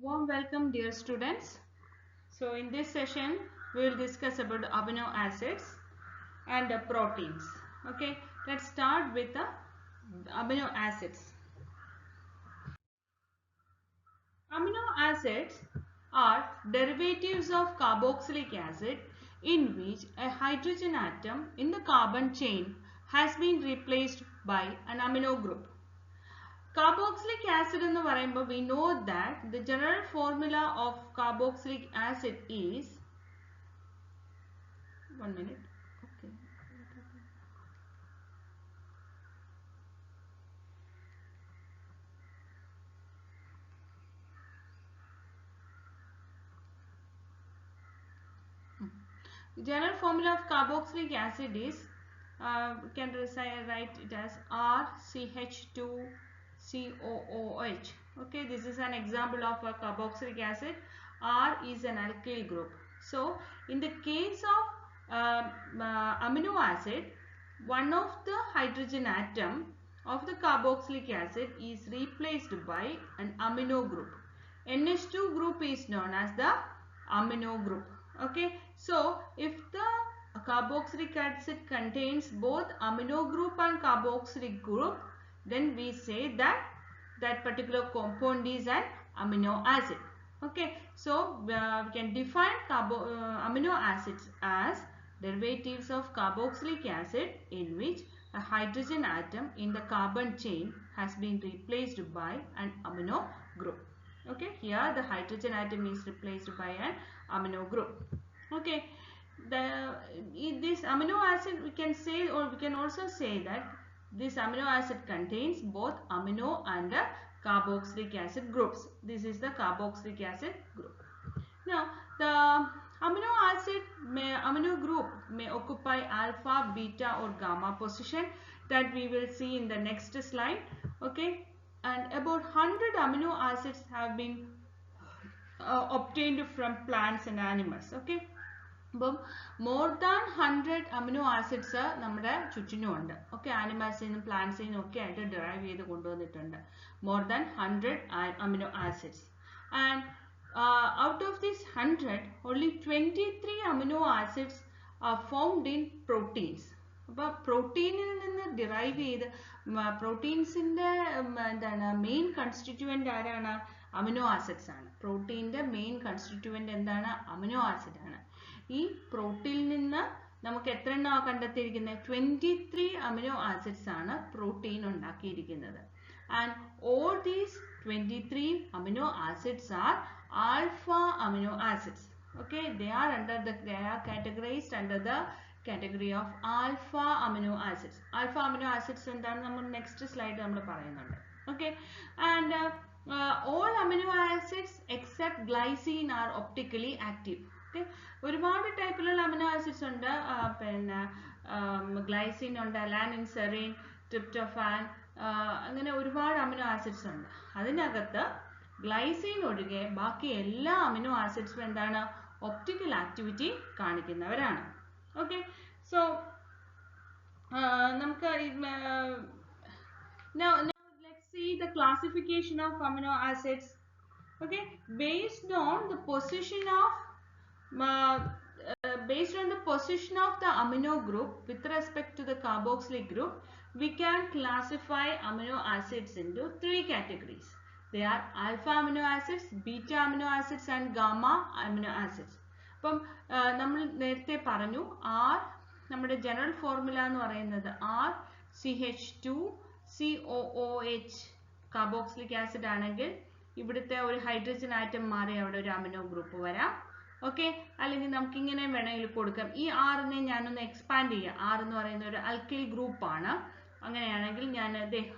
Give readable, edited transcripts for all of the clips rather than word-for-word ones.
Warm welcome, dear students. So in this session we will discuss about amino acids and proteins. Okay, let's start with the amino acids. Amino acids are derivatives of carboxylic acid in which a hydrogen atom in the carbon chain has been replaced by an amino group. Carboxylic acid എന്ന് പറയുമ്പോൾ we know that the general formula of carboxylic acid is one minute. Okay. The general formula of carboxylic acid is we can write it as RCH2COOH. Okay, this is an example of a carboxylic acid. R is an alkyl group. So in the case of amino acid, one of the hydrogen atom of the carboxylic acid is replaced by an amino group. NH2 group is known as the amino group. Okay, so if the carboxylic acid contains both amino group and carboxylic group, then we say that that particular compound is an amino acid. Okay, so we can define amino acids as derivatives of carboxylic acid in which a hydrogen atom in the carbon chain has been replaced by an amino group. Okay, here the hydrogen atom is replaced by an amino group. Okay, this amino acid we can say, or we can also say that this amino acid contains both amino and carboxylic acid groups. This is the carboxylic acid group. Now the amino group may occupy alpha, beta or gamma position that we will see in the next slide. Okay, and about 100 amino acids have been obtained from plants and animals. Okay, more than 100 amino acids നമ്മുടെ ചുറ്റിനുമുണ്ട്. Okay, animals നും plants നും ഒക്കെ ആയിട്ട് derive ചെയ്ത് കൊണ്ടുവന്നിട്ടുണ്ട്. More than 100 amino acids. And out of these 100, only 23 amino acids are found in proteins. അപ്പോൾ പ്രോട്ടീനിൽ നിന്ന് derive ചെയ്ത് പ്രോട്ടീൻസിൻ്റെ എന്താണ് മെയിൻ കൺസ്റ്റിറ്റ്യൂവൻ്റ് ആരാണ്? അമിനോ ആസിഡ്സ് ആണ്. പ്രോട്ടീൻ്റെ മെയിൻ കൺസ്റ്റിറ്റ്യൂവൻ്റ് എന്താണ്? അമിനോ ആസിഡ് ആണ്. ഈ പ്രോട്ടീനിൽ നിന്ന് നമുക്ക് എത്ര എണ്ണം കണ്ടെത്തിയിരിക്കുന്നത്? 23 അമിനോ ആസിഡ്സ് ആണ് പ്രോട്ടീൻ ഉണ്ടാക്കിയിരിക്കുന്നത്. And all these 23 amino acids are alpha amino acids. Okay, they are categorized under the category of alpha amino acids. Alpha amino acids എന്താണ് നമ്മൾ നെക്സ്റ്റ് സ്ലൈഡ് നമ്മൾ പറയുന്നുണ്ട്. Okay, and all amino acids except glycine are optically active. Okay, ഒരുപാട് ടൈപ്പിലുള്ള amino acids ഉണ്ട്. പിന്നെ glycine ഉണ്ട്, alanine, serine, tryptophan, അങ്ങനെ ഒരുപാട് അമിനോ ആസിഡ്സ് ഉണ്ട്. അതിനകത്ത് ഗ്ലൈസിൻ ഒഴികെ ബാക്കി എല്ലാ അമിനോ ആസിഡ്സും എന്താണ്? ഒപ്റ്റിക്കൽ ആക്ടിവിറ്റി കാണിക്കുന്നവരാണ്. ഓക്കെ, സോ നമുക്ക് now let's see the classification of amino acids. Okay, based on the position of the amino group with respect to the carboxylic group, we can classify amino acids into 3 categories. They are alpha amino acids, beta amino acids and gamma amino acids. അപ്പം നമ്മൾ നേരത്തെ പറഞ്ഞു R നമ്മുടെ general formula എന്ന് പറയുന്നത് RCH2COOH carboxylic acid ആണെങ്കിൽ ഇവിടുത്തെ ഒരു ഹൈഡ്രജൻ ആറ്റം മാറി അവിടെ ഒരു അമിനോ ഗ്രൂപ്പ് വരാം. ഓക്കെ, അല്ലെങ്കിൽ നമുക്ക് ഇങ്ങനെ വേണമെങ്കിൽ കൊടുക്കാം. ഈ ആറിനെ ഞാനൊന്ന് എക്സ്പാൻഡ് ചെയ്യാം. R എന്ന് പറയുന്ന ഒരു അൽക്കിൽ ഗ്രൂപ്പാണ്. അങ്ങനെയാണെങ്കിൽ ഞാൻ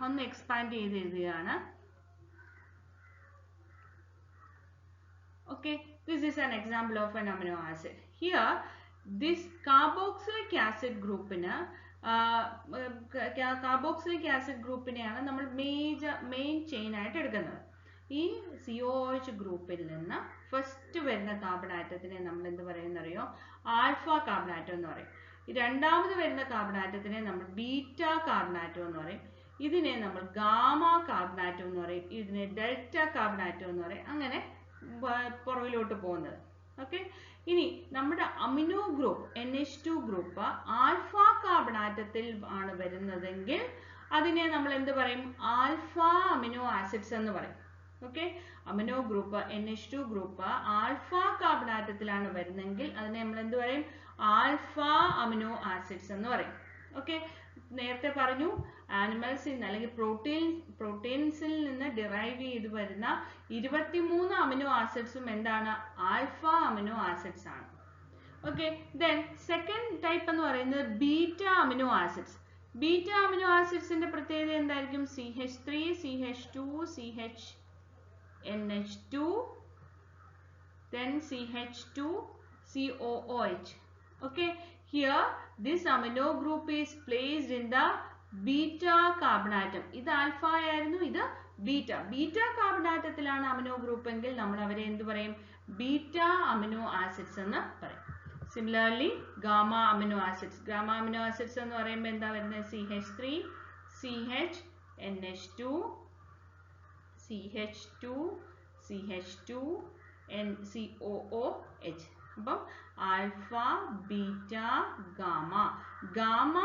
ഒന്ന് എക്സ്പാൻഡ് ചെയ്ത് എഴുതുകയാണ്. Okay, this is an example of an amino acid. Here, this carboxylic acid ഗ്രൂപ്പിനെയാണ് നമ്മൾ മെയിൻ ചെയിൻ ആയിട്ട് എടുക്കുന്നത്. ഈ COOH ഗ്രൂപ്പിൽ നിന്ന് ഫസ്റ്റ് വരുന്ന കാർബൺ ആറ്റത്തിനെ നമ്മൾ എന്ത് പറയുന്നറിയോ? ആൽഫ കാർബൺ ആറ്റം എന്ന് പറയും. രണ്ടാമത് വരുന്ന കാർബൺ ആറ്റത്തിനെ നമ്മൾ ബീറ്റ കാർബൺ ആറ്റം എന്ന് പറയും. ഇതിനെ നമ്മൾ ഗാമ കാർബൺ ആറ്റം എന്ന് പറയും. ഇതിനെ ഡെൽറ്റ കാർബൺ ആറ്റം എന്ന് പറയും. അങ്ങനെ പുറകിലോട്ട് പോകുന്നത്. ഓക്കെ, ഇനി നമ്മുടെ amino group NH2 group alpha carbon ആറ്റത്തിൽ ആണ് വരുന്നതെങ്കിൽ അതിനെ നമ്മൾ എന്ത് പറയും? ആൽഫ അമിനോ ആസിഡ്സ് എന്ന് പറയും. Okay, amino group NH2 group alpha carbon ആറ്റത്തിലാണ് വരുന്നെങ്കിൽ അതിനെ നമ്മൾ എന്ത് പറയും? ആൽഫ അമിനോ ആസിഡ്സ് എന്ന് പറയും. ഓക്കെ, നേരത്തെ പറഞ്ഞു ആനിമൽസിൽ നിന്ന് അല്ലെങ്കിൽ പ്രോട്ടീൻസിൽ നിന്ന് ഡിറൈവ് ചെയ്ത് വരുന്ന 23 അമിനോ ആസിഡ്സും എന്താണ്? ആൽഫ അമിനോ ആസിഡ്സ് ആണ്. ഓക്കെ, ദെൻ സെക്കൻഡ് ടൈപ്പ് എന്ന് പറയുന്നത് beta amino acids. Beta amino ആസിഡ്സിന്റെ പ്രത്യേകത എന്തായിരിക്കും? CH3, CH2, CHNH2, then CH2, COOH. Okay, here this amino group is placed in the beta carbon atom. ഇത് alpha ആയിരുന്നു, ഇത് beta. Beta carbon ആറ്റത്തിലാണ് amino group എങ്കിൽ നമ്മൾ അവരെ എന്ത് പറയും? ബീറ്റ അമിനോ ആസിഡ്സ് എന്ന് പറയും. Similarly gamma amino acids. Gamma amino acids എന്ന് പറയുമ്പോൾ എന്താ വരുന്നത്? CH3, CHNH2, CH2, CH2, COOH. അപ്പം alpha, beta, gamma. Gamma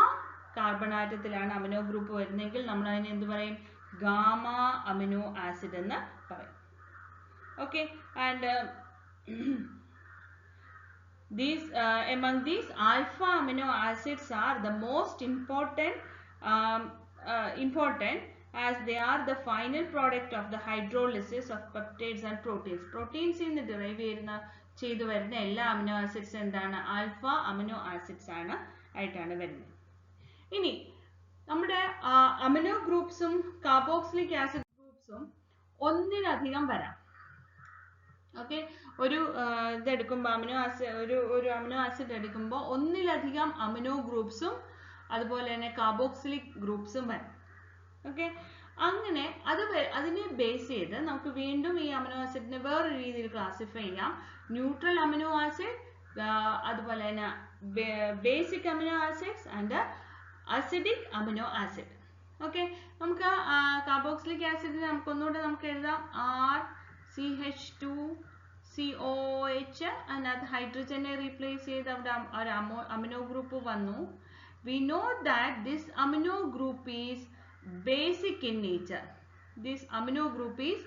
carbon ആറ്റത്തിലാണ് അമിനോ ഗ്രൂപ്പ് വരുന്നതെങ്കിൽ നമ്മൾ അതിനെ എന്ത് പറയും? ഗാമ അമിനോ ആസിഡ് എന്ന് പറയും. Okay, and among these alpha amino acids are the most important as they are the final product of the hydrolysis of peptides and proteins. Proteins in the derive ചെയ്തു വരുന്ന എല്ലാ amino acids എന്താണ്? Alpha amino acids ആണ് ആയിട്ടാണ് വരുന്നത്. ഇനി നമ്മുടെ amino ഗ്രൂപ്പ്സും carboxylic acid ഗ്രൂപ്പ്സും ഒന്നിലധികം വരാം. ഓക്കെ, ഒരു ഇതെടുക്കുമ്പോൾ അമിനോ ആസിഡ് എടുക്കുമ്പോൾ ഒന്നിലധികം അമിനോ ഗ്രൂപ്പ്സും അതുപോലെ തന്നെ കാർബോക്സിലിക് ഗ്രൂപ്പ്സും വരും. ഓക്കെ, അങ്ങനെ അതിനെ ബേസ് ചെയ്ത് നമുക്ക് വീണ്ടും ഈ അമിനോ ആസിഡിനെ വേറൊരു രീതിയിൽ ക്ലാസിഫൈ ചെയ്യാം. ന്യൂട്രൽ അമിനോ ആസിഡ്, അതുപോലെ തന്നെ basic amino acids and acidic amino acid. Okay, നമുക്ക് കാർബോക്സിലിക് ആസിഡിനെ നമുക്ക് എഴുതാം CH2 COOH, അതിനകത്ത് ഹൈഡ്രജനെ റീപ്ലേസ് ചെയ്ത് അവിടെ ഒരു അമിനോ ഗ്രൂപ്പ് വന്നു. We know that this amino group is basic in nature. This amino group is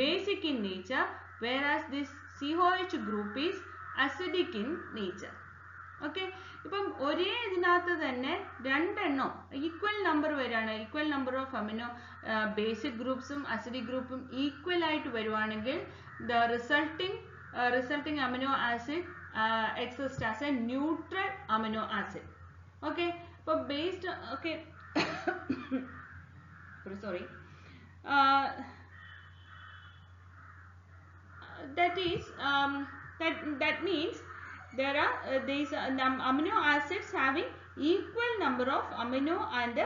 basic in nature, whereas this COOH group is acidic in nature. Okay, ഇപ്പം ഒരേ ഇതിനകത്ത് തന്നെ രണ്ടെണ്ണം ഈക്വൽ നമ്പർ വരികയാണ്. Equal number of amino basic ഗ്രൂപ്പ്സും acidic ഗ്രൂപ്പും equal ആയിട്ട് വരുവാണെങ്കിൽ the resulting amino acid exists as a neutral amino acid. Okay, so based okay sorry that means there are these amino acids having equal number of amino and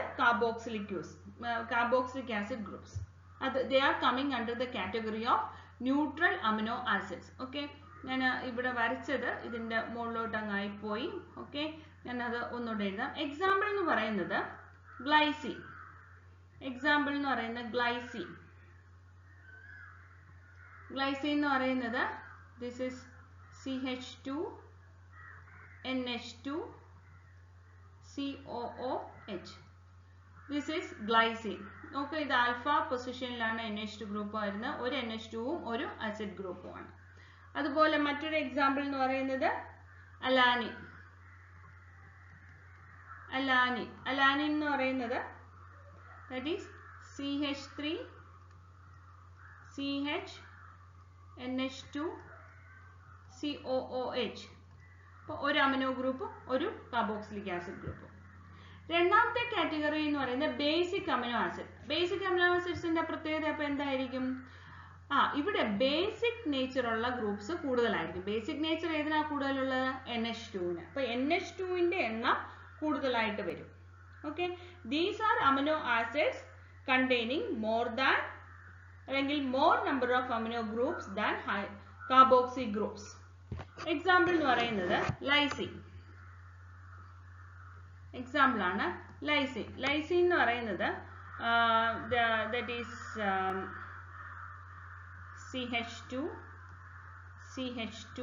carboxylic acid groups. They are coming under the category of neutral amino acids. Okay, ഞാൻ ഇവിടെ വരച്ചത് ഇതിന്റെ മുകളിലോട്ട് അങ്ങായി പോയി. Okay, ഞാൻ അത് ഒന്നുകൂടെ എഴുതാം. എക്സാമ്പിൾ എന്ന് പറയുന്നത് ഗ്ലൈസിൻ. എക്സാമ്പിൾ എന്ന് പറയുന്നത് ഗ്ലൈസിൻ എന്ന് പറയുന്നത് this is CH2 NH2 COOH. This is glycine. Okay, ഇത് ആൽഫ പൊസിഷനിലാണ് NH2 ഗ്രൂപ്പ് വരുന്നത്. ഒരു NH2ഉം ഒരു ആസിഡ് ഗ്രൂപ്പും ആണ്. അതുപോലെ മറ്റൊരു എക്സാമ്പിൾ എന്ന് പറയുന്നത് അലാനിൻ. അലാനിൻ എന്ന് പറയുന്നത് that is CH3 CH NH2 COOH. അപ്പോൾ ഒരു അമിനോ ഗ്രൂപ്പും ഒരു കാർബോക്സിലിക് ആസിഡ് ഗ്രൂപ്പും. രണ്ടാമത്തെ കാറ്റഗറി എന്ന് പറയുന്നത് basic amino acid. Basic amino ആസിഡ്സിന്റെ പ്രത്യേകത അപ്പോൾ എന്തായിരിക്കും? ഇവിടെ ബേസിക് നേച്ചർ ഉള്ള ഗ്രൂപ്പ്സ് കൂടുതലായിരിക്കും. ബേസിക് നേച്ചർ ഏതിനാ കൂടുതലുള്ളത്? NH2ന്. അപ്പോൾ NH2ന്റെ എണ്ണം കൂടുതലായിട്ട് വരും. Okay, these are amino acids containing more than അല്ലെങ്കിൽ more number of amino groups than carboxy groups. Example എന്ന് പറയുന്നത് ലൈസിൻ. എക്സാമ്പിൾ ആണ് ലൈസിൻ. ലൈസിൻ എന്ന് പറയുന്നത് that is CH2 CH2,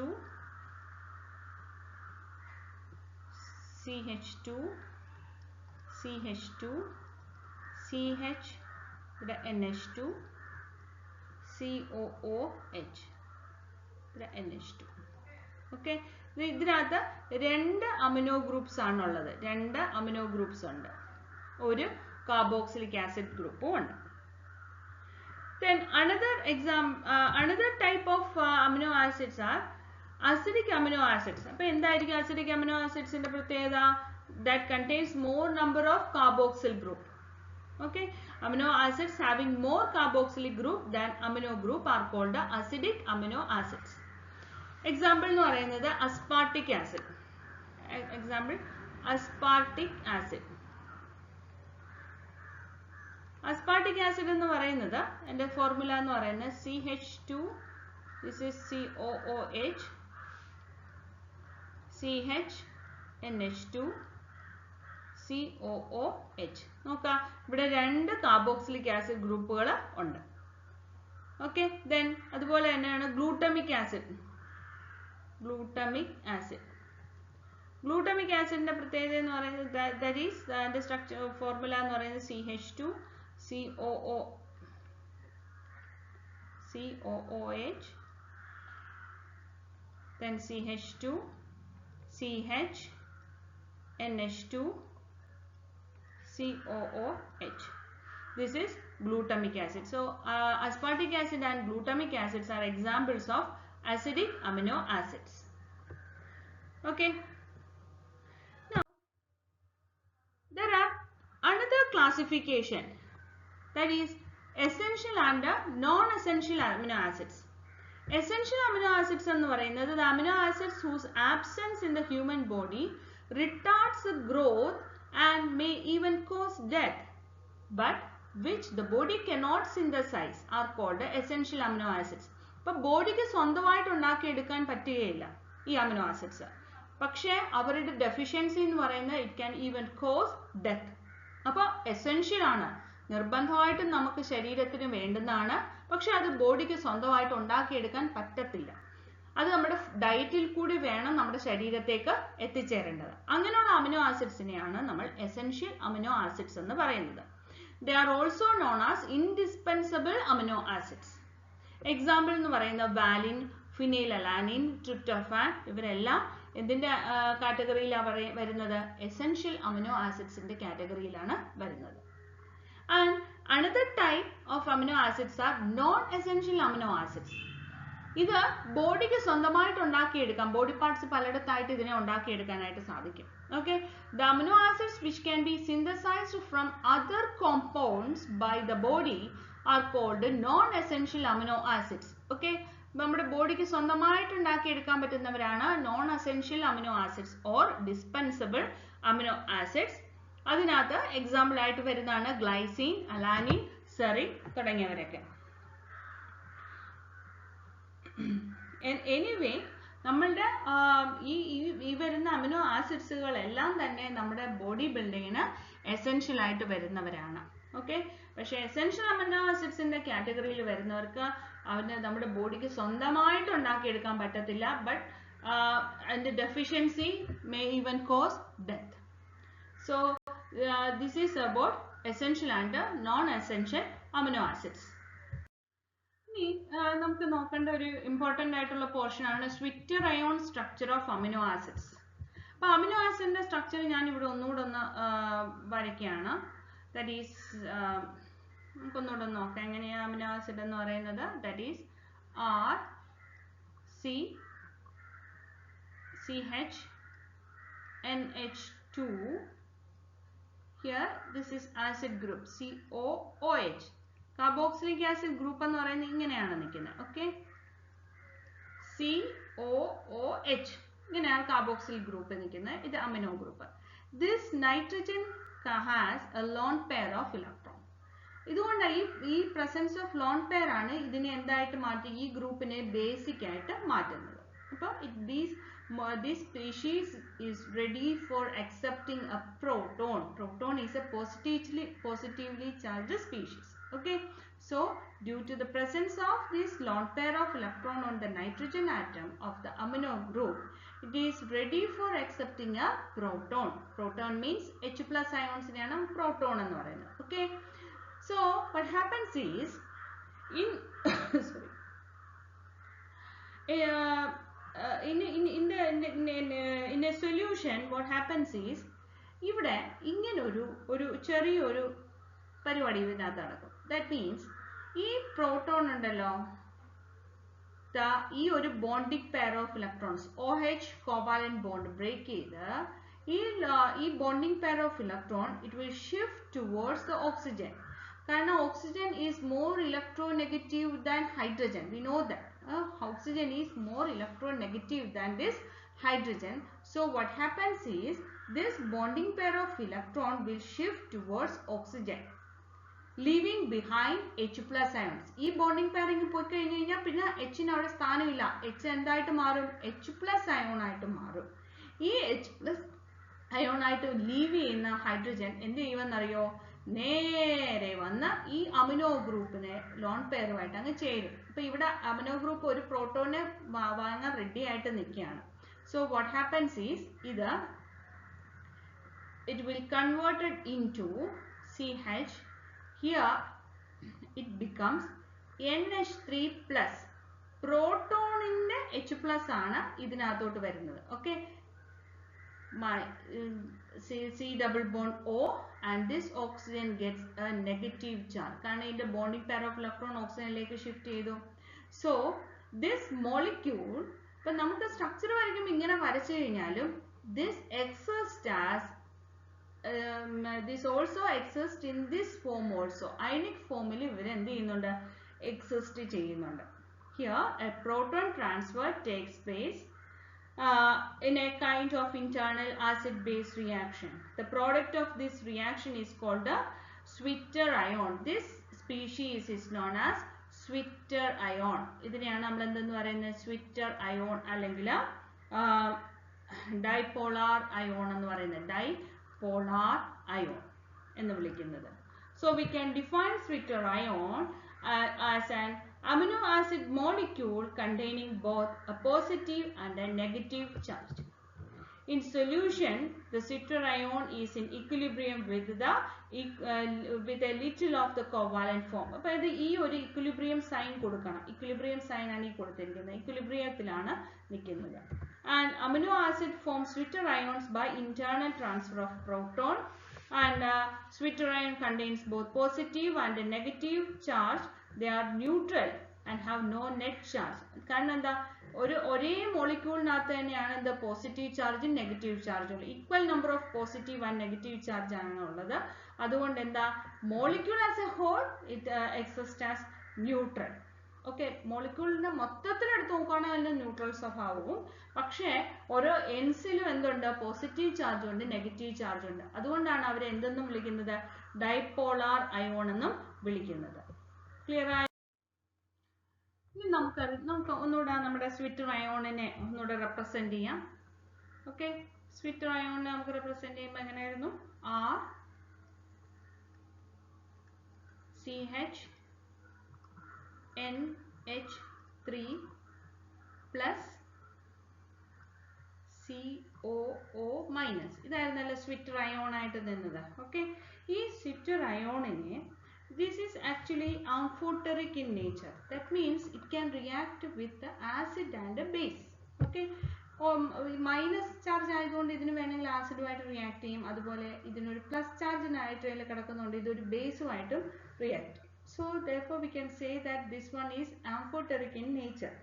CH2, CH2, CH, ഇവിടെ NH2, COOH, ഇവിടെ NH2. ഓക്കെ, ഇതിനകത്ത് 2 amino groups ആണുള്ളത്. 2 അമിനോ ഗ്രൂപ്പ്സ് ഉണ്ട്, ഒരു കാർബോക്സിലിക് ആസിഡ് ഗ്രൂപ്പും ഉണ്ട്. Then another type of amino acids are acidic amino acids. അപ്പോൾ എന്തായിരിക്കും acidic amino acids ന്റെ പ്രത്യേകത? That contains more number of carboxyl group. Okay, amino acids having more carboxylic group than amino group are called acidic amino acids. Example എന്ന് പറയുന്നത് aspartic acid. Example, aspartic acid. Aspartic acid എന്ന് പറയുന്നത്, എൻ്റെ formula എന്ന് പറയുന്നത് CH2, this is COOH, CH, NH2, COOH. നോക്കാം, ഇവിടെ 2 carboxylic acid ഗ്രൂപ്പുകൾ ഉണ്ട്. ഓക്കെ, ദെൻ അതുപോലെ തന്നെയാണ് glutamic acid. Glutamic acid, glutamic ആസിഡിന്റെ പ്രത്യേകത എന്ന് പറയുന്നത് that is the structure formula എന്ന് പറയുന്നത് CH2, COOH, then CH2, CH, NH2, COOH. This is glutamic acid. So aspartic acid and glutamic acids are examples of acidic amino acids. Okay, now there are another classification, that is essential and non-essential amino acids. Essential amino acids എന്ന് പറയുന്നത് the amino acids whose absence in the human body retards the growth and may even cause death, but which the body cannot synthesize are called essential amino acids. അപ്പോൾ ബോഡിക്ക് സ്വന്തമായിട്ട് ഉണ്ടാക്കിയെടുക്കാൻ പറ്റുകയില്ല ഈ amino acids. പക്ഷേ അവരുടെ ഡെഫിഷ്യൻസി എന്ന് പറയുന്നത് it can even cos death. അപ്പോൾ എസെൻഷ്യൽ ആണ്, നിർബന്ധമായിട്ടും നമുക്ക് ശരീരത്തിന് വേണ്ടുന്നതാണ്. പക്ഷെ അത് ബോഡിക്ക് സ്വന്തമായിട്ട് ഉണ്ടാക്കിയെടുക്കാൻ പറ്റത്തില്ല. അത് നമ്മുടെ ഡയറ്റിൽ കൂടി വേണം നമ്മുടെ ശരീരത്തേക്ക് എത്തിച്ചേരേണ്ടത്. അങ്ങനെയുള്ള അമിനോ ആസിഡ്സിനെയാണ് നമ്മൾ എസെൻഷ്യൽ അമിനോ ആസിഡ്സ് എന്ന് പറയുന്നത്. They are also known as indispensable amino acids. Example എന്ന് പറയുന്ന വാലിൻ, ഫിനൈലലാനിൻ, ട്രിപ്റ്റോഫാൻ, ഇവരെല്ലാം എന്തിന്റെ കാറ്റഗറിയിലാണ് വരുന്നത്? എസെൻഷ്യൽ അമിനോ ആസിഡ്സിന്റെ കാറ്റഗറിയിലാണ് വരുന്നത്. And another type of amino acids are non-essential amino acids. ഇത് ബോഡിക്ക് സ്വന്തമായിട്ട് ഉണ്ടാക്കിയെടുക്കാം. ബോഡി പാർട്സ് പലയിടത്തായിട്ട് ഇതിനെ ഉണ്ടാക്കിയെടുക്കാനായിട്ട് സാധിക്കും. Okay, the amino acids which can be synthesized from other compounds by the body are called non-essential amino acids. Okay, നമ്മുടെ ബോഡിക്ക് സ്വന്തമായിട്ട് ഉണ്ടാക്കിയെടുക്കാൻ പറ്റുന്നവരാണ് non essential amino acids or dispensable amino acids. അതിനകത്ത് എക്സാമ്പിൾ ആയിട്ട് വരുന്നതാണ് ഗ്ലൈസിൻ, അലാനിൻ, സെറിൻ തുടങ്ങിയവരൊക്കെ. Anyway, നമ്മളുടെ ഈ വരുന്ന അമിനോ ആസിഡ്സുകളെല്ലാം തന്നെ നമ്മുടെ ബോഡി ബിൽഡിങ്ങിന് എസെൻഷ്യൽ ആയിട്ട് വരുന്നവരാണ്. ഓക്കെ, പക്ഷെ എസെൻഷ്യൽ അമിനോ ആസിഡ്സിന്റെ കാറ്റഗറിയിൽ വരുന്നവർക്ക് അവന് നമ്മുടെ ബോഡിക്ക് സ്വന്തമായിട്ട് ഉണ്ടാക്കിയെടുക്കാൻ പറ്റത്തില്ല. ബട്ട് അതിന്റെ deficiency may even cos death. So this is about essential and non-essential amino acids. ഇനി നമുക്ക് നോക്കേണ്ട ഒരു ഇമ്പോർട്ടൻ്റ് ആയിട്ടുള്ള പോർഷൻ ആണ് zwitter ion structure of amino acids. അപ്പോൾ അമിനോ ആസിഡിന്റെ സ്ട്രക്ചർ ഞാൻ ഇവിടെ ഒന്നുകൂടെ വരയ്ക്കുകയാണ്. ദാറ്റ് ഈസ് നമുക്കൊന്നുകൂടെ നോക്കാം എങ്ങനെയാണ് അമിനോ ആസിഡ് എന്ന് പറയുന്നത്. That is R, C, CH, NH2. Here this is acid group COOH. Carboxylic acid group എന്ന് പറയുന്നത് ഇങ്ങനെയാണ് നിൽക്കുന്നത്. ഓക്കെ, COOH ഇങ്ങനെയാണ് കാർബോക്സിലിക് ഗ്രൂപ്പ് നിൽക്കുന്നത്. ഇത് amino group. This nitrogen has A lone pair of electron. ഇതുകൊണ്ട് ഈ പ്രസൻസ് ഓഫ് ലോൺ പെയർ ആണ് ഇതിനെ എന്തായിട്ട് മാറ്റി ഈ ഗ്രൂപ്പിനെ ബേസിക് ആയിട്ട് മാറ്റുന്നത്. അപ്പോൾ this species is ready for accepting a proton. Proton is a positively charged species. Okay, So due to the presence of this lone pair of electron on the nitrogen atom of the amino group, it is ready for accepting a proton. Proton means H plus ions ineyanu proton ennu parayunnu. Okay. So what happens is in sorry. In a solution, what happens is ഇവിടെ ഇങ്ങനെ ഒരു ചെറിയൊരു പരിപാടി ഇതിനകത്ത് നടക്കും. That means ഈ proton ഉണ്ടല്ലോ, ഈ ഒരു bonding pair of electrons OH covalent bond break ചെയ്ത് ഈ bonding pair of electron it will shift towards the oxygen. കാരണം oxygen is more electronegative than hydrogen. We know that oxygen is more electronegative than this hydrogen. So what happens is this bonding pair of electron will shift towards oxygen, leaving behind H plus ions. ഈ bonding pairing പോയി കഴിഞ്ഞു കഴിഞ്ഞാൽ പിന്നെ H ന് അവിടെ സ്ഥാനമില്ല. H എന്തായിട്ട് മാറും? H plus ion ആയിട്ട് മാറും. ഈ H plus ion ആയിട്ട് ലീവ് ചെയ്യുന്ന ഹൈഡ്രജൻ എന്ത് ചെയ്യുമെന്നറിയോ? നേരെ വന്ന് ഈ അമിനോ ഗ്രൂപ്പിനെ ലോൺ പെയറുമായിട്ട് അങ്ങ് ചേരും. അപ്പൊ ഇവിടെ അമിനോ ഗ്രൂപ്പ് ഒരു പ്രോട്ടോനെ വാങ്ങാൻ റെഡി ആയിട്ട് നിൽക്കുകയാണ്. സോ വാട്ട് ഹാപ്പൻസ് ഈസ് ഇത് it will converted into CH. Here it becomes NH3 plus. പ്രോട്ടോണിന്റെ H plus ആണ് ഇതിനകത്തോട്ട് വരുന്നത്. Okay, C double bond O and this oxygen gets a negative charge. കാരണം ഇതിന്റെ bonding pair of electron ഓക്സിജനിലേക്ക് shift ചെയ്തു. So this molecule, ഇപ്പൊ നമുക്ക് structure വരയ്ക്കുമ്പോൾ ഇങ്ങനെ വരച്ചു കഴിഞ്ഞാലും this exists as this also exists in this form also. Ionic formil ഇവർ എന്ത് ചെയ്യുന്നുണ്ട്? എക്സിസ്റ്റ് ചെയ്യുന്നുണ്ട്. Here a proton transfer takes place in a kind of internal acid-base reaction. The product of this reaction is called the Switter ion. This species is known as Switter ion. ഇതിനെയാണ് നമ്മൾ എന്തെന്ന് പറയുന്നത്? Switter ion അല്ലെങ്കിൽ dipolar ion എന്ന് പറയുന്നത്. Dipolar ion എന്ന് വിളിക്കുന്നത്. So we can define Switter ion as an amino acid molecule containing both a positive and a negative charge. In solution, the Switter ion is in equilibrium with a little of the covalent form. അപ്പോൾ ഇത് ഈ ഒരു equilibrium sign കൊടുക്കണം. equilibrium sign ആണ് ഈ കൊടുത്തിരിക്കുന്നത്. equilibriumത്തിലാണ് നിൽക്കുന്നത്. And amino acid forms Switter ions by internal transfer of proton. And Switter ion contains both positive and a negative charge. They are neutral and have no net charge. കാരണം എന്താ? ഒരേ മോളിക്യൂളിനകത്ത് തന്നെയാണ് എന്താ positive ചാർജും നെഗറ്റീവ് ചാർജും ഉള്ളത്. Equal number of positive and negative charge ആണ് ഉള്ളത്. അതുകൊണ്ട് എന്താ molecule as a whole it exist as neutral. Okay, മോളിക്യൂളിന്റെ മൊത്തത്തിൽ എടുത്ത് നോക്കുകയാണെങ്കിൽ അതിന്റെ ന്യൂട്രൽ സ്വഭാവവും, പക്ഷേ ഓരോ എൻസിലും എന്തുണ്ട്? പോസിറ്റീവ് ചാർജ് ഉണ്ട്, നെഗറ്റീവ് ചാർജ് ഉണ്ട്. അതുകൊണ്ടാണ് അവർ എന്തെന്നും വിളിക്കുന്നത്? ഡൈപോളാർ അയോൺ എന്നും വിളിക്കുന്നത്. ക്ലിയർ ആയി? ഇനി നമുക്ക് ഒന്നുകൂടെ നമ്മുടെ സ്വിറ്റർ അയോണിനെ ഒന്നുകൂടെ റെപ്രസെന്റ് ചെയ്യാം. ഓക്കെ, സ്വിറ്റർ അയോണിനെ നമുക്ക് റെപ്രസെന്റ് ചെയ്യുമ്പോൾ എങ്ങനെയായിരുന്നു? R CH NH3 plus COO minus. ഇതായിരുന്നല്ലോ സ്വിറ്റർ അയോൺ ആയിട്ട് നിന്നത്. ഓക്കെ, ഈ സ്വിറ്റർ അയോണിനെ this is actually amphoteric in nature. That means it can react with the acid and the base. Okay, minus charge ആയതുകൊണ്ട് ഇതിന് വേണമെങ്കിൽ ആസിഡുമായിട്ട് റിയാക്ട് ചെയ്യും. അതുപോലെ ഇതിനൊരു പ്ലസ് ചാർജ് നൈട്രയിൽ കിടക്കുന്നുണ്ട്, ഇതൊരു ബേസുമായിട്ടും റിയാക്ട് ചെയ്യും. So therefore we can say that this one is amphoteric in nature.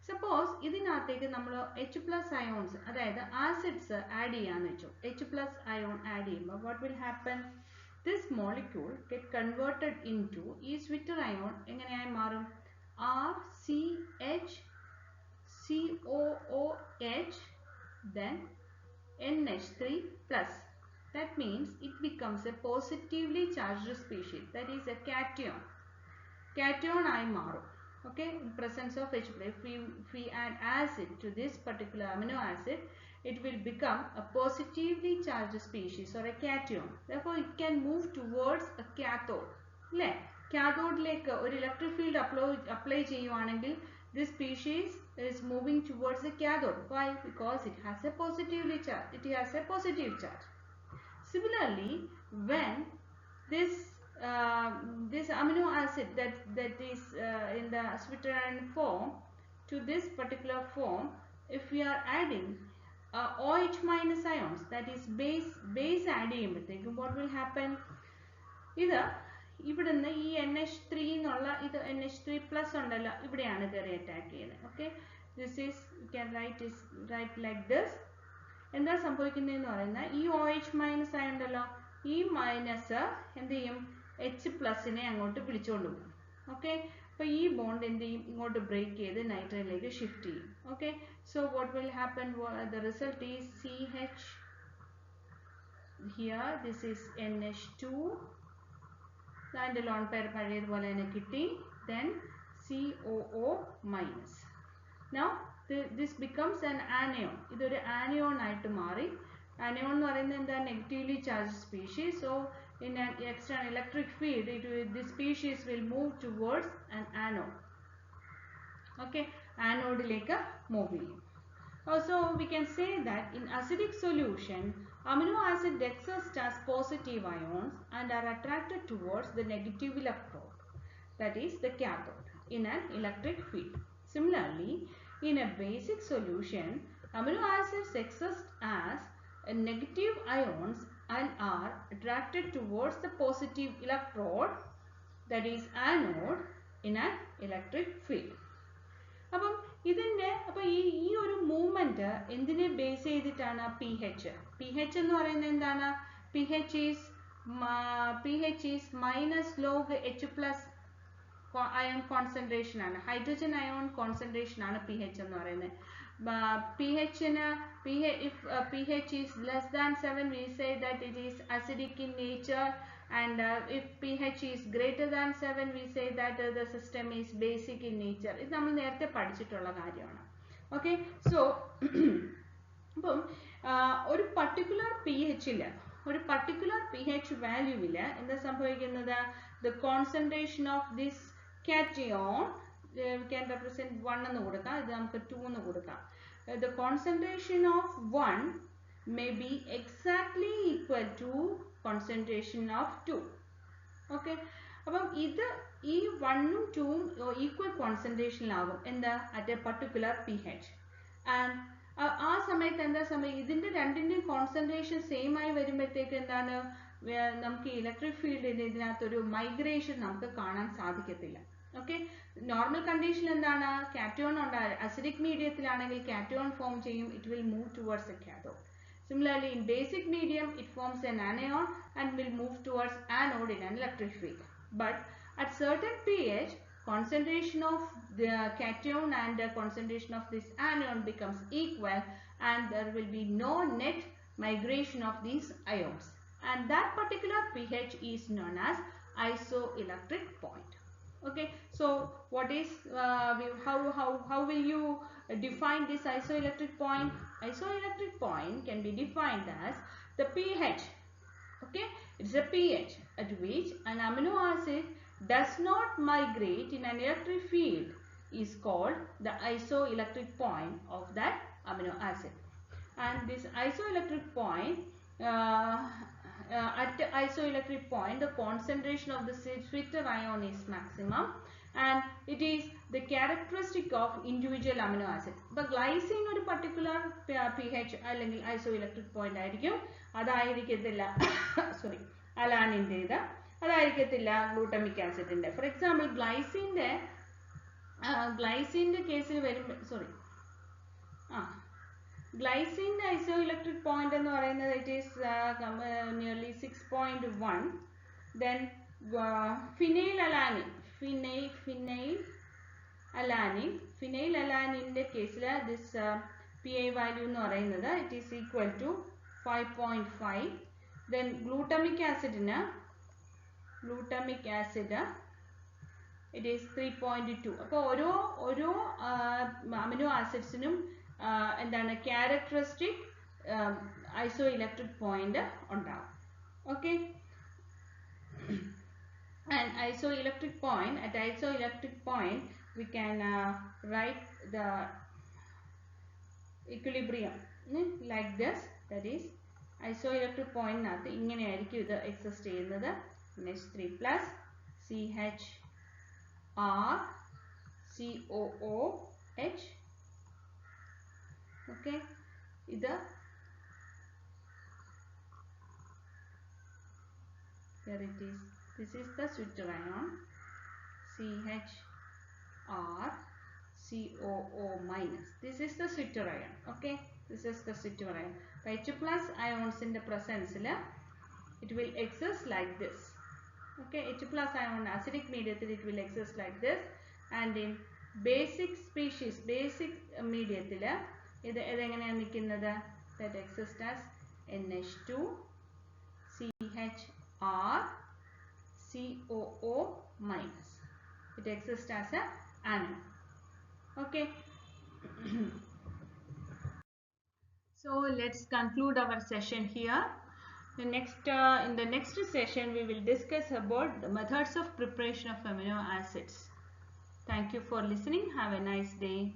Suppose ഇതിനകത്തേക്ക് നമ്മൾ H plus ions, അതായത് ആസിഡ്സ് ആഡ് ചെയ്യാന്ന് വെച്ചു. H plus ion ആഡ് ചെയ്യുമ്പോൾ what will happen? This molecule get converted into ഈ സ്വിറ്റർ ion എങ്ങനെയായി മാറും? RCH COOH then NH3 plus. That means it becomes a positively charged species, that is a cation. Cation ആയി മാറും. Okay, in presence of H. If we add acid to this particular amino acid, it will become a positively charged species or a cation. Therefore, it can move towards a cathode. കാഥോഡിലേക്ക് ഒരു electric field apply ചെയ്യുവാണെങ്കിൽ this species is moving towards the cathode. Why? Because it has a positively charge. It has a positive charge. Similarly, when this amino acid that is in the Switzerland form to this particular form, if we are adding OH minus ions, that is base add ചെയ്യുമ്പോഴത്തേക്കും what will happen? ഇവിടുന്ന് ഈ NH3 എന്നുള്ള ഇത് NH3 plus ഉണ്ടല്ലോ, ഇവിടെയാണ് ഇത് attack ചെയ്യുന്നത്. Okay, this is you can write like this. എന്താ സംഭവിക്കുന്നതെന്ന് പറയുന്നത്, ഈ OH മൈനസ് ആയുണ്ടല്ലോ, ഈ മൈനസ് എന്ത് ചെയ്യും, H പ്ലസിനെ അങ്ങോട്ട് പിടിച്ചുകൊണ്ട് പോകും. ഓക്കെ, അപ്പോൾ ഈ ബോണ്ട് എന്ത് ചെയ്യും, ഇങ്ങോട്ട് ബ്രേക്ക് ചെയ്ത് നൈട്രജനിലേക്ക് ഷിഫ്റ്റ് ചെയ്യും. Okay, so what will happen, the result is CH. Here this is NH2. അതിൻ്റെ ലോൺ പെയർ പഴയതുപോലെ തന്നെ കിട്ടി. Then COO minus. Now this becomes an anion. ഇതൊരു ആനയോൺ ആയിട്ട് മാറി. ആനയോൺ എന്ന് പറയുന്നത് എന്താ, negatively charge species. So in an external electric field this species will move towards an anode. Okay, ആനോഡിലേക്ക് മൂവ് ചെയ്യും. Also, we can say that in acidic solution, amino acid exist as positive ions and are attracted towards the negative electrode, that is the cathode, in an electric field. Similarly, in a basic solution, amino acids exist as negative ions and are attracted towards the positive electrode, that is anode, in an electric field. അപ്പം ഇതിൻ്റെ ഈ ഒരു movement എന്തിനെ base ചെയ്തിട്ടാണ്, pH എന്ന് പറയുന്നത് എന്താണ്, pH is minus log H plus ion concentration ആണ്, ഹൈഡ്രജൻ അയോൺ കോൺസെൻട്രേഷൻ ആണ് pH എന്ന് പറയുന്നത്. if pH is less than 7, we say that it is acidic in nature, and if pH is greater than 7, we say that the system is basic in nature. ഇത് നമ്മൾ നേരത്തെ പഠിച്ചിട്ടുള്ള കാര്യമാണ്. Okay, so അപ്പം ഒരു particular pH വാല്യൂവിൽ എന്താ സംഭവിക്കുന്നത്, the concentration of this cation, we can represent 1 എന്ന് കൊടുക്കാം, ഇത് നമുക്ക് 2 എന്ന് കൊടുക്കാം. The concentration of 1 may be exactly equal to concentration of 2. Okay, അപ്പം ഇത് ഈ 1ഉം 2ഉം ഈക്വൽ കോൺസെൻട്രേഷനിലാകും എന്താ, at A particular pH. And ആ സമയത്ത് എന്താ സംഭവിക്കും, ഇതിൻ്റെ രണ്ടിൻ്റെയും കോൺസെൻട്രേഷൻ സെയിം ആയി വരുമ്പോഴത്തേക്ക് എന്താണ്, നമുക്ക് ഇലക്ട്രിക് ഫീൽഡിൻ്റെ ഇതിനകത്തൊരു മൈഗ്രേഷൻ നമുക്ക് കാണാൻ സാധിക്കത്തില്ല. ഓക്കെ, നോർമൽ കണ്ടീഷൻ എന്താണ്, കാറ്റയോൺ ഉണ്ടാകും. അസിഡിക് മീഡിയത്തിലാണെങ്കിൽ കാറ്റയോൺ ഫോം ചെയ്യും, it will move towards A cathode. Similarly, in basic medium, it forms an anion and will move towards anode in an electric field. But at certain pH, concentration of the cation and the concentration of this anion becomes equal, and there will be no net migration of these ions. And that particular pH is known as isoelectric point. Okay, so what is how will you define this isoelectric point? Isoelectric point can be defined as the pH. Okay, it's a pH at which an amino acid does not migrate in an electric field is called the isoelectric point of that amino acid. And this isoelectric point, at the isoelectric point, the concentration of the Switzer ion is maximum, and it is the characteristic of individual amino acid. But glycine ഒരു particular pH അല്ലെങ്കിൽ isoelectric point ആയിരിക്കും, അതായിരിക്കത്തില്ല sorry അലാനിൻ്റേത്, അതായിരിക്കത്തില്ല glutamic ആസിഡിൻ്റെ. For example ഗ്ലൈസിൻ്റെ കേസിൽ വരുമ്പോൾ ഗ്ലൈസിൻ്റെ ഐസോഇലക്ട്രിക് പോയിന്റ് എന്ന് പറയുന്നത് it is nearly 6.1. Then phenyl അലാനിൻ്റെ കേസിൽ ദിസ് PI വാല്യൂ എന്ന് പറയുന്നത് it is equal to 5.5. Then glutamic acid it is 3.2. അപ്പോൾ ഓരോ അമിനോ ആസിഡ്സിനും എന്താണ് ക്യാരക്ടറിസ്റ്റിക് ഐസോഇലക്ട്രിക് പോയിന്റ് ഉണ്ടാവും. Okay, And isoelectric point, at isoelectric point we can write the equilibrium like this, that is isoelectric point nathu ingane aayirikkum idu exist cheyyunnathu NH3 plus CHR COOH. Okay, idu here it is, this is the switcher ion CHR COO minus. This is the switcher ion. Okay, this is the switcher ion. H plus ions in the presence, it will exist like this. Okay, H plus ion acidic mediathil it will exist like this, and in basic species, basic mediathil idu edengane nikkunnathu, that exists as NH2 CHR COO minus. It exists as a anion. Okay. So let's conclude our session here. In the next session we will discuss about the methods of preparation of amino acids. Thank you for listening. Have a nice day.